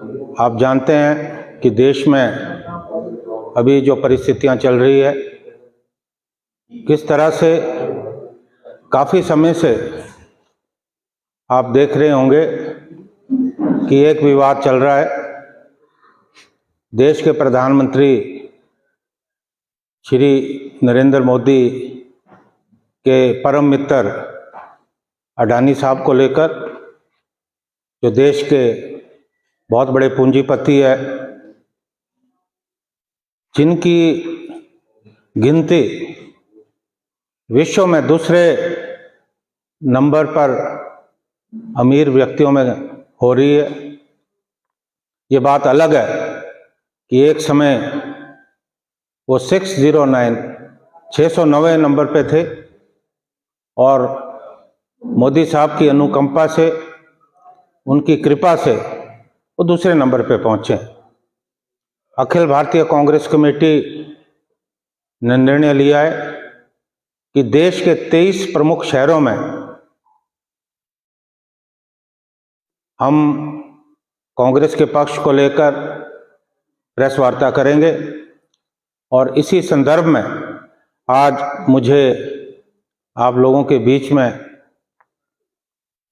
आप जानते हैं कि देश में अभी जो परिस्थितियां चल रही है, किस तरह से काफ़ी समय से आप देख रहे होंगे कि एक विवाद चल रहा है। देश के प्रधानमंत्री श्री नरेंद्र मोदी के परम मित्र अडानी साहब को लेकर, जो देश के बहुत बड़े पूंजीपति है, जिनकी गिनती विश्व में दूसरे नंबर पर अमीर व्यक्तियों में हो रही है। ये बात अलग है कि एक समय वो 609 नंबर पे थे और मोदी साहब की अनुकंपा से, उनकी कृपा से वो दूसरे नंबर पे पहुंचे। अखिल भारतीय कांग्रेस कमेटी ने निर्णय लिया है कि देश के 23 प्रमुख शहरों में हम कांग्रेस के पक्ष को लेकर प्रेस वार्ता करेंगे। और इसी संदर्भ में आज मुझे आप लोगों के बीच में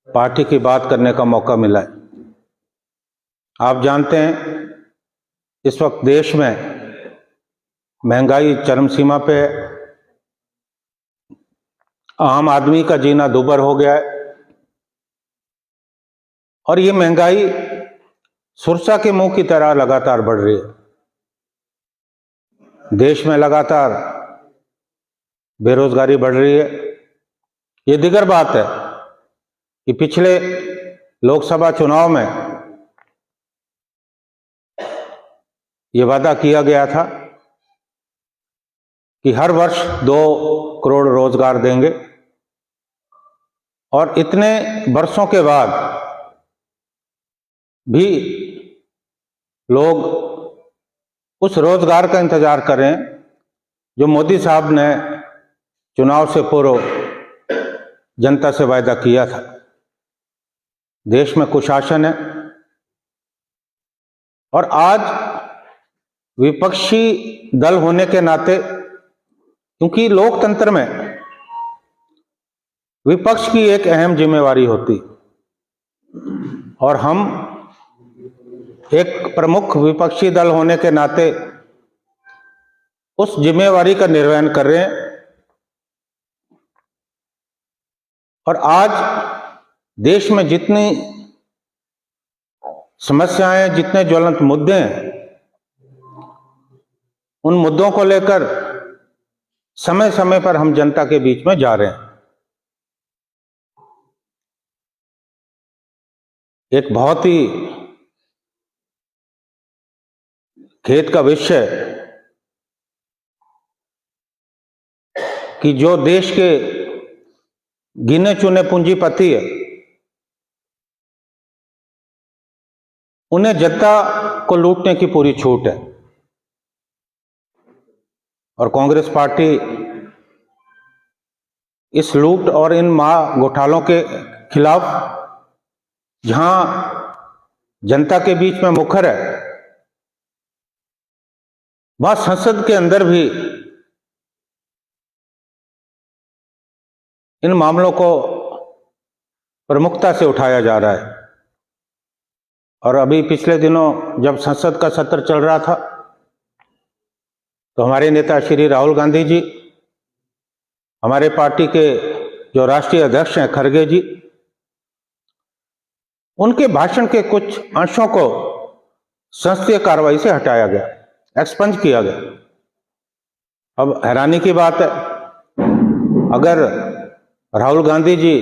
पार्टी की बात करने का मौका मिला है। आप जानते हैं इस वक्त देश में महंगाई चरम सीमा पे है, आम आदमी का जीना दुभर हो गया है और ये महंगाई सुरसा के मुंह की तरह लगातार बढ़ रही है। देश में लगातार बेरोजगारी बढ़ रही है। ये दिगर बात है कि पिछले लोकसभा चुनाव में ये वादा किया गया था कि हर वर्ष 2 करोड़ रोजगार देंगे, और इतने वर्षों के बाद भी लोग उस रोजगार का इंतजार करें जो मोदी साहब ने चुनाव से पूर्व जनता से वायदा किया था। देश में कुशासन है और आज विपक्षी दल होने के नाते, क्योंकि लोकतंत्र में विपक्ष की एक अहम जिम्मेवारी होती और हम एक प्रमुख विपक्षी दल होने के नाते उस जिम्मेवारी का निर्वहन कर रहे हैं। और आज देश में जितनी समस्याएं, जितने ज्वलंत मुद्दे हैं, उन मुद्दों को लेकर समय समय पर हम जनता के बीच में जा रहे हैं। एक बहुत ही खेद का विषय कि जो देश के गिने चुने पूंजीपति है, उन्हें जनता को लूटने की पूरी छूट है। और कांग्रेस पार्टी इस लूट और इन घोटालों के खिलाफ, जहां जनता के बीच में मुखर है, वहां संसद के अंदर भी इन मामलों को प्रमुखता से उठाया जा रहा है। और अभी पिछले दिनों जब संसद का सत्र चल रहा था, तो हमारे नेता श्री राहुल गांधी जी, हमारे पार्टी के जो राष्ट्रीय अध्यक्ष हैं खड़गे जी, उनके भाषण के कुछ अंशों को संसदीय कार्रवाई से हटाया गया, एक्सपंज किया गया। अब हैरानी की बात है, अगर राहुल गांधी जी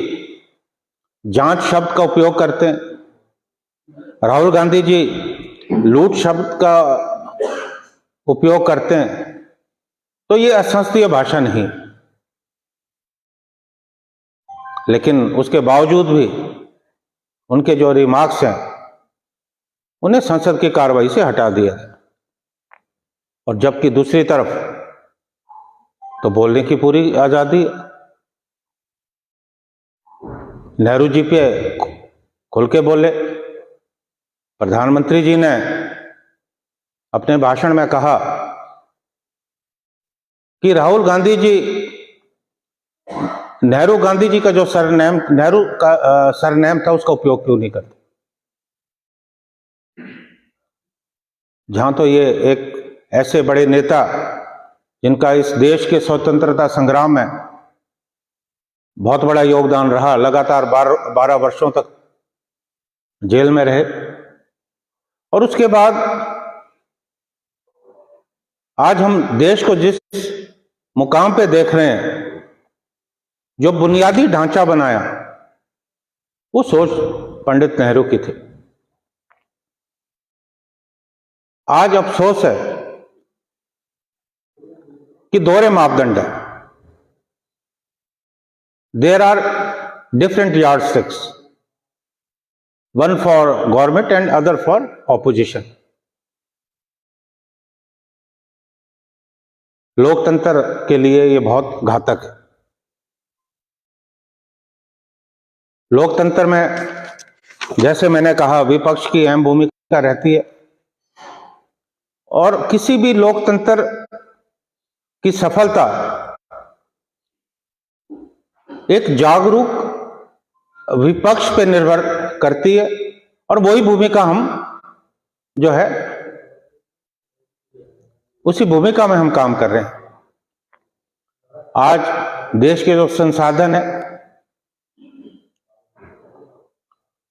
जांच शब्द का उपयोग करते हैं, राहुल गांधी जी लूट शब्द का उपयोग करते हैं, तो ये असंसदीय भाषा नहीं। लेकिन उसके बावजूद भी उनके जो रिमार्क्स हैं, उन्हें संसद की कार्रवाई से हटा दिया। और जबकि दूसरी तरफ तो बोलने की पूरी आजादी। नेहरू जी पे खुल के बोले, प्रधानमंत्री जी ने अपने भाषण में कहा कि राहुल गांधी जी नेहरू गांधी जी का जो सरनेम नेहरू का सरनेम था उसका उपयोग क्यों नहीं करते। जहां तो ये एक ऐसे बड़े नेता जिनका इस देश के स्वतंत्रता संग्राम में बहुत बड़ा योगदान रहा, लगातार 12 वर्षों तक जेल में रहे, और उसके बाद आज हम देश को जिस मुकाम पे देख रहे हैं, जो बुनियादी ढांचा बनाया, वो सोच पंडित नेहरू की थी। आज अफसोस है कि दोहरे मापदंड है। There are different yardsticks, one for government and other for opposition. लोकतंत्र के लिए ये बहुत घातक है। लोकतंत्र में, जैसे मैंने कहा, विपक्ष की अहम भूमिका रहती है, और किसी भी लोकतंत्र की सफलता एक जागरूक विपक्ष पे निर्भर करती है, और वही भूमिका हम जो है उसी भूमिका में हम काम कर रहे हैं। आज देश के जो संसाधन है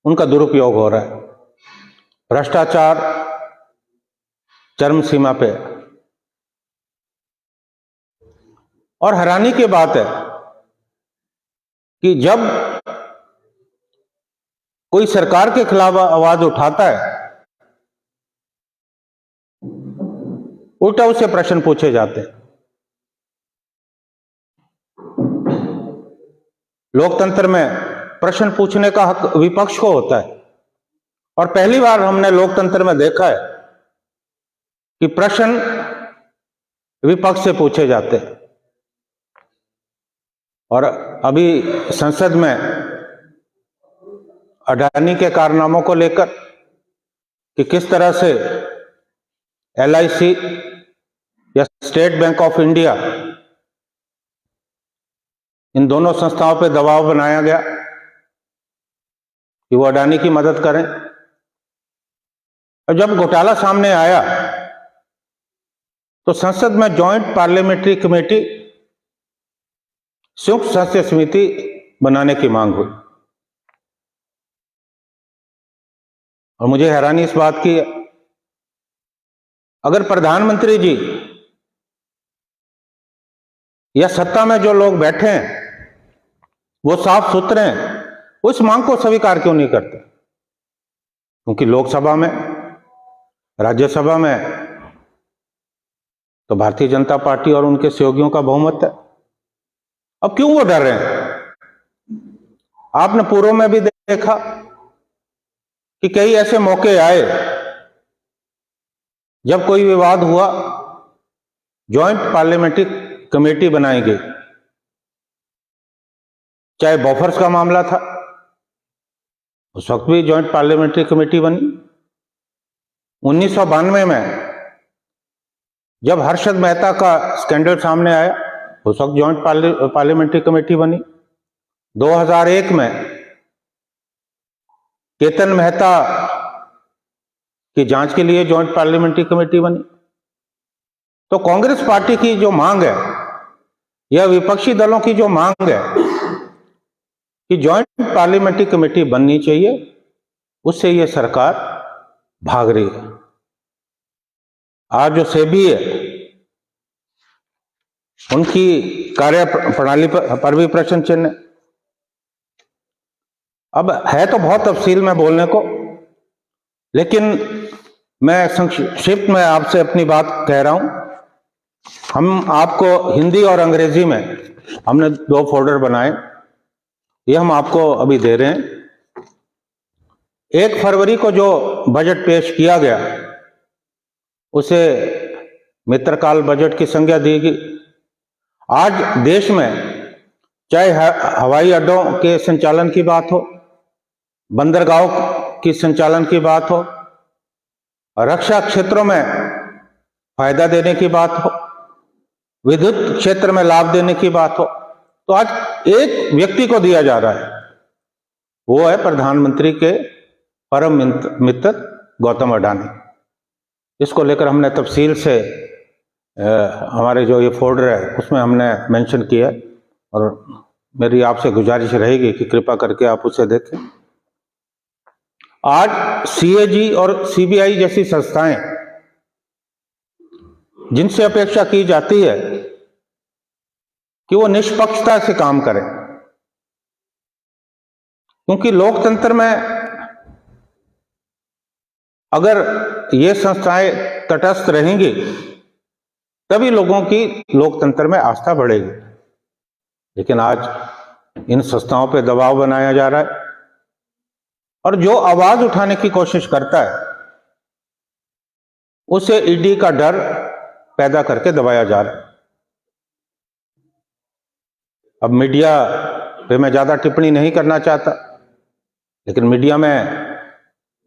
उनका दुरुपयोग हो रहा है, भ्रष्टाचार चरम सीमा पे, और हैरानी की बात है कि जब कोई सरकार के खिलाफ आवाज उठाता है, उल्टा उससे प्रश्न पूछे जाते हैं। लोकतंत्र में प्रश्न पूछने का हक विपक्ष को होता है, और पहली बार हमने लोकतंत्र में देखा है कि प्रश्न विपक्ष से पूछे जाते हैं। और अभी संसद में अडानी के कारनामों को लेकर कि किस तरह से LIC या स्टेट बैंक ऑफ इंडिया, इन दोनों संस्थाओं पर दबाव बनाया गया कि वो अडानी की मदद करें, और जब घोटाला सामने आया तो संसद में जॉइंट पार्लियामेंट्री कमेटी, संयुक्त सदस्य समिति बनाने की मांग हुई। और मुझे हैरानी इस बात की है, अगर प्रधानमंत्री जी या सत्ता में जो लोग बैठे हैं वो साफ सुथरे हैं, उस मांग को स्वीकार क्यों नहीं करते? क्योंकि लोकसभा में, राज्यसभा में तो भारतीय जनता पार्टी और उनके सहयोगियों का बहुमत है। अब क्यों वो डर रहे हैं? आपने पूर्व में भी देखा कि कई ऐसे मौके आए जब कोई विवाद हुआ, जॉइंट पार्लियामेंट्री कमेटी बनाई गई। चाहे बॉफर्स का मामला था, उस वक्त भी जॉइंट पार्लियामेंट्री कमेटी बनी। 1992 में जब हर्षद मेहता का स्कैंडल सामने आया, उस वक्त जॉइंट पार्लियामेंट्री कमेटी बनी। 2001 में केतन मेहता की जांच के लिए जॉइंट पार्लियामेंट्री कमेटी बनी। तो कांग्रेस पार्टी की जो मांग है या विपक्षी दलों की जो मांग है कि जॉइंट पार्लियामेंट्री कमेटी बननी चाहिए, उससे ये सरकार भाग रही है। आज जो सेबी है उनकी कार्य प्रणाली पर भी प्रश्न चिन्ह है। अब है तो बहुत तफसील में बोलने को, लेकिन मैं संक्षिप्त में आपसे अपनी बात कह रहा हूं। हम आपको हिंदी और अंग्रेजी में हमने 2 फोल्डर बनाए, ये हम आपको अभी दे रहे हैं। 1 फरवरी को जो बजट पेश किया गया उसे मित्रकाल बजट की संज्ञा दी गई। आज देश में चाहे हवाई अड्डों के संचालन की बात हो, बंदरगाहों की संचालन की बात हो, रक्षा क्षेत्रों में फायदा देने की बात हो, विद्युत क्षेत्र में लाभ देने की बात हो, तो आज एक व्यक्ति को दिया जा रहा है, वो है प्रधानमंत्री के परम मित्र गौतम अडानी। इसको लेकर हमने तफसील से हमारे जो ये फोल्डर है उसमें हमने मेंशन किया है, और मेरी आपसे गुजारिश रहेगी कि कृपया करके आप उसे देखें। आज सीएजी और सीबीआई जैसी संस्थाएं, जिनसे अपेक्षा की जाती है कि वो निष्पक्षता से काम करें, क्योंकि लोकतंत्र में अगर ये संस्थाएं तटस्थ रहेंगी तभी लोगों की लोकतंत्र में आस्था बढ़ेगी। लेकिन आज इन संस्थाओं पे दबाव बनाया जा रहा है, और जो आवाज उठाने की कोशिश करता है उसे ईडी का डर पैदा करके दबाया जा रहा है। अब मीडिया पे मैं ज्यादा टिप्पणी नहीं करना चाहता, लेकिन मीडिया में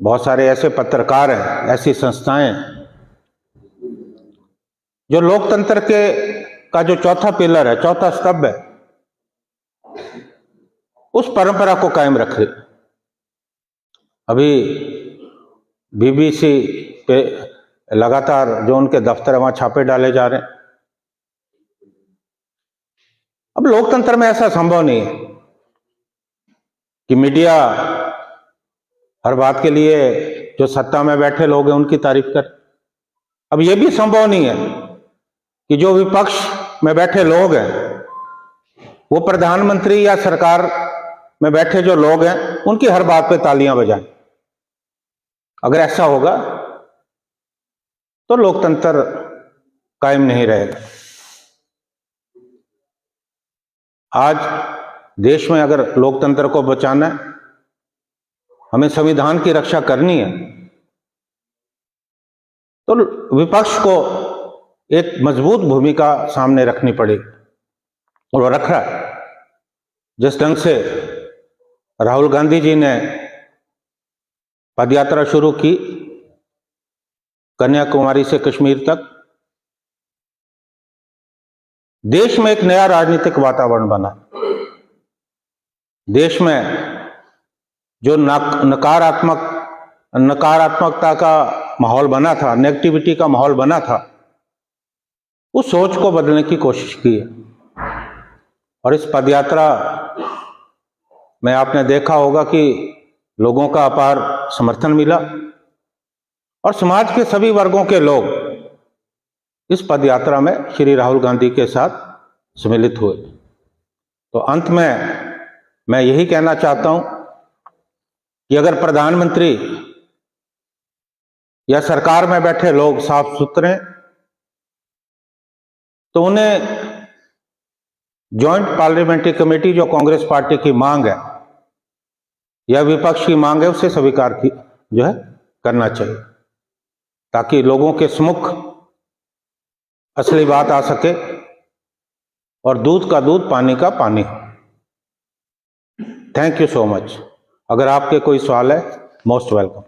बहुत सारे ऐसे पत्रकार हैं, ऐसी संस्थाएं जो लोकतंत्र का जो चौथा पिलर है, चौथा स्तंभ है, उस परंपरा को कायम रख रही। अभी बीबीसी पे लगातार जो उनके दफ्तर है वहां छापे डाले जा रहे हैं। अब लोकतंत्र में ऐसा संभव नहीं है कि मीडिया हर बात के लिए जो सत्ता में बैठे लोग हैं उनकी तारीफ करे। अब यह भी संभव नहीं है कि जो विपक्ष में बैठे लोग हैं वो प्रधानमंत्री या सरकार में बैठे जो लोग हैं उनकी हर बात पे तालियां बजाएं। अगर ऐसा होगा तो लोकतंत्र कायम नहीं रहेगा। आज देश में अगर लोकतंत्र को बचाना है, हमें संविधान की रक्षा करनी है, तो विपक्ष को एक मजबूत भूमिका सामने रखनी पड़ेगी, और वो रख रहा है। जिस ढंग से राहुल गांधी जी ने पदयात्रा शुरू की कन्याकुमारी से कश्मीर तक, देश में एक नया राजनीतिक वातावरण बना। देश में जो नकारात्मकता का माहौल बना था, नेगेटिविटी का माहौल बना था, उस सोच को बदलने की कोशिश की है। और इस पदयात्रा में आपने देखा होगा कि लोगों का अपार समर्थन मिला, और समाज के सभी वर्गों के लोग इस पदयात्रा में श्री राहुल गांधी के साथ सम्मिलित हुए। तो अंत में मैं यही कहना चाहता हूं कि अगर प्रधानमंत्री या सरकार में बैठे लोग साफ सुथरे, तो उन्हें जॉइंट पार्लियामेंट्री कमेटी जो कांग्रेस पार्टी की मांग है या विपक्ष की मांग है, उसे स्वीकार की जो है करना चाहिए, ताकि लोगों के सम्मुख असली बात आ सके और दूध का दूध, पानी का पानी। Thank you so much. अगर आपके कोई सवाल है, मोस्ट वेलकम।